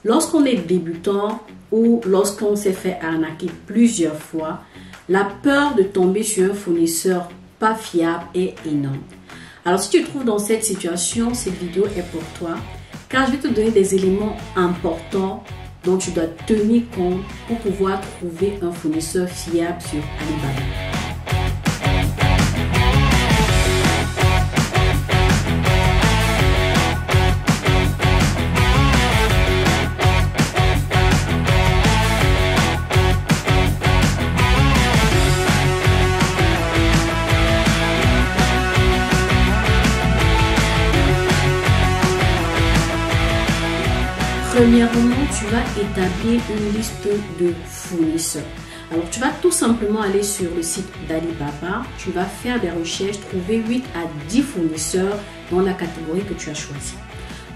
Lorsqu'on est débutant ou lorsqu'on s'est fait arnaquer plusieurs fois, la peur de tomber sur un fournisseur pas fiable est énorme. Alors si tu te trouves dans cette situation, cette vidéo est pour toi, car je vais te donner des éléments importants dont tu dois tenir compte pour pouvoir trouver un fournisseur fiable sur Alibaba. Premièrement, tu vas établir une liste de fournisseurs. Alors, tu vas tout simplement aller sur le site d'Alibaba, tu vas faire des recherches, trouver 8 à 10 fournisseurs dans la catégorie que tu as choisie.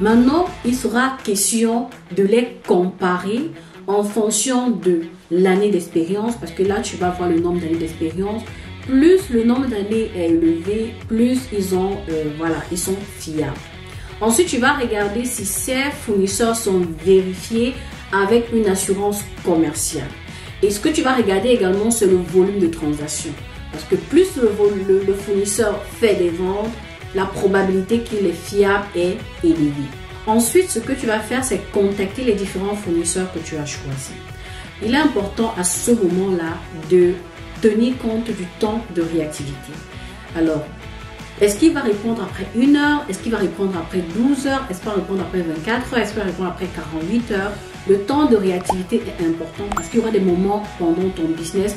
Maintenant, il sera question de les comparer en fonction de l'année d'expérience, parce que là, tu vas voir le nombre d'années d'expérience. Plus le nombre d'années est élevé, plus ils sont fiables. Ensuite, tu vas regarder si ces fournisseurs sont vérifiés avec une assurance commerciale. Et ce que tu vas regarder également, c'est le volume de transactions. Parce que plus le fournisseur fait des ventes, la probabilité qu'il est fiable est élevée. Ensuite, ce que tu vas faire, c'est contacter les différents fournisseurs que tu as choisis. Il est important à ce moment-là de tenir compte du temps de réactivité. Alors, est-ce qu'il va répondre après 1 heure? Est-ce qu'il va répondre après 12 heures? Est-ce qu'il va répondre après 24 heures? Est-ce qu'il va répondre après 48 heures? Le temps de réactivité est important parce qu'il y aura des moments pendant ton business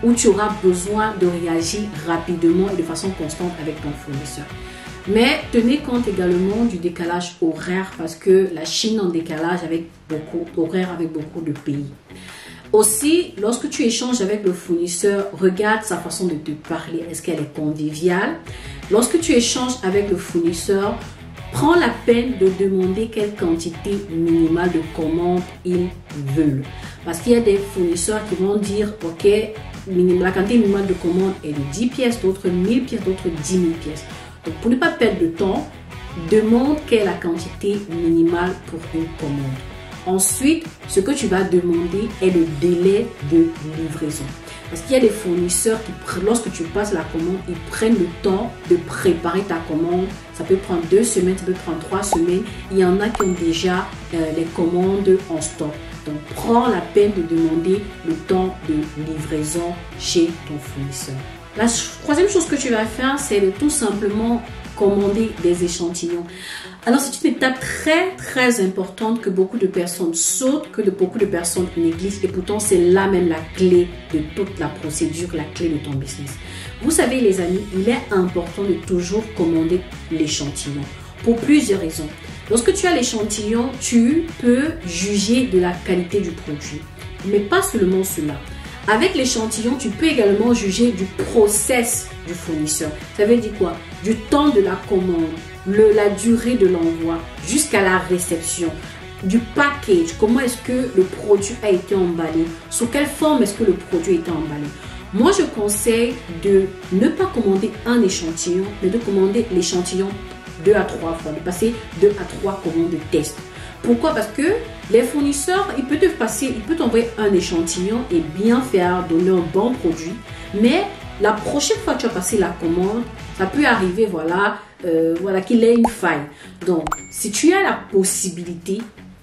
où tu auras besoin de réagir rapidement et de façon constante avec ton fournisseur. Mais tenez compte également du décalage horaire parce que la Chine est en décalage avec beaucoup de pays. Aussi, lorsque tu échanges avec le fournisseur, regarde sa façon de te parler. Est-ce qu'elle est conviviale? Lorsque tu échanges avec le fournisseur, prends la peine de demander quelle quantité minimale de commandes ils veulent. Parce qu'il y a des fournisseurs qui vont dire, ok, la quantité minimale de commandes est de 10 pièces, d'autres 1000 pièces, d'autres 10 000 pièces. Donc, pour ne pas perdre de temps, demande quelle est la quantité minimale pour une commande. Ensuite, ce que tu vas demander est le délai de livraison. Parce qu'il y a des fournisseurs qui, lorsque tu passes la commande, ils prennent le temps de préparer ta commande. Ça peut prendre 2 semaines, ça peut prendre 3 semaines. Il y en a qui ont déjà les commandes en stock. Donc, prends la peine de demander le temps de livraison chez ton fournisseur. La troisième chose que tu vas faire, c'est de tout simplement commander des échantillons. Alors, c'est une étape très importante que beaucoup de personnes sautent, que beaucoup de personnes négligent. Et pourtant, c'est là même la clé de toute la procédure, la clé de ton business. Vous savez, les amis, il est important de toujours commander l'échantillon pour plusieurs raisons. Lorsque tu as l'échantillon, tu peux juger de la qualité du produit. Mais pas seulement cela. Avec l'échantillon, tu peux également juger du process du fournisseur. Ça veut dire quoi? Du temps de la commande, la durée de l'envoi jusqu'à la réception, du package, comment est-ce que le produit a été emballé, sous quelle forme est-ce que le produit a été emballé. Moi, je conseille de ne pas commander un échantillon, mais de commander l'échantillon 2 à 3 fois, de passer 2 à 3 commandes de test. Pourquoi? Parce que les fournisseurs, il peut t'envoyer un échantillon et bien faire, donner un bon produit, mais la prochaine fois que tu as passé la commande, ça peut arriver, qu'il ait une faille. Donc, si tu as la possibilité,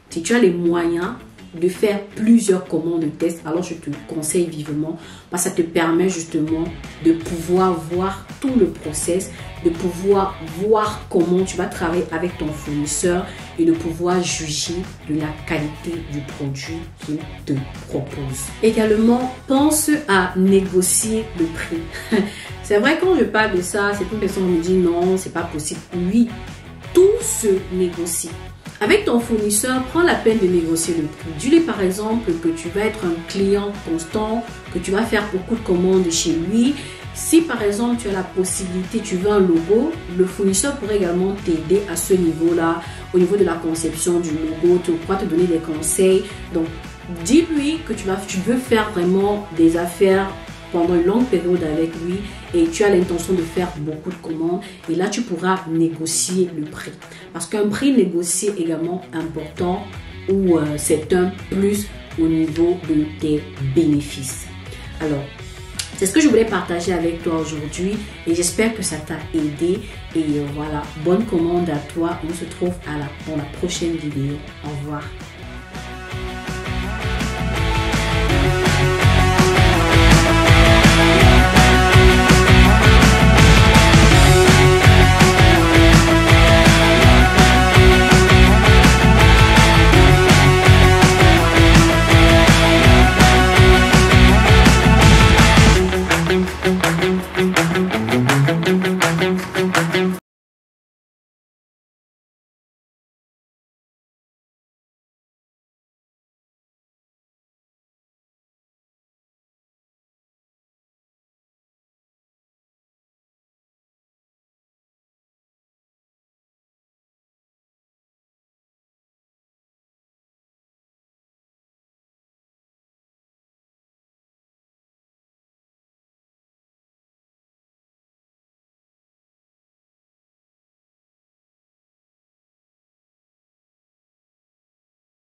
si tu as les moyens de faire plusieurs commandes de test, alors je te conseille vivement, parce que ça te permet justement de pouvoir voir tout le process, de pouvoir voir comment tu vas travailler avec ton fournisseur et de pouvoir juger de la qualité du produit qu'il te propose. Également, pense à négocier le prix. C'est vrai, quand je parle de ça, certaines personnes me disent non, c'est pas possible. Oui, tout se négocie. Avec ton fournisseur, prends la peine de négocier le prix. Dis-lui par exemple que tu vas être un client constant, que tu vas faire beaucoup de commandes chez lui. Si par exemple tu as la possibilité, tu veux un logo, le fournisseur pourrait également t'aider à ce niveau-là, au niveau de la conception du logo, pourra te donner des conseils. Donc, dis-lui que tu veux faire vraiment des affaires pendant une longue période avec lui et tu as l'intention de faire beaucoup de commandes, et là tu pourras négocier le prix, parce qu'un prix négocié est également important ou c'est un plus au niveau de tes bénéfices. Alors, c'est ce que je voulais partager avec toi aujourd'hui et j'espère que ça t'a aidé. Et voilà, bonne commande à toi. On se trouve dans la prochaine vidéo. Au revoir.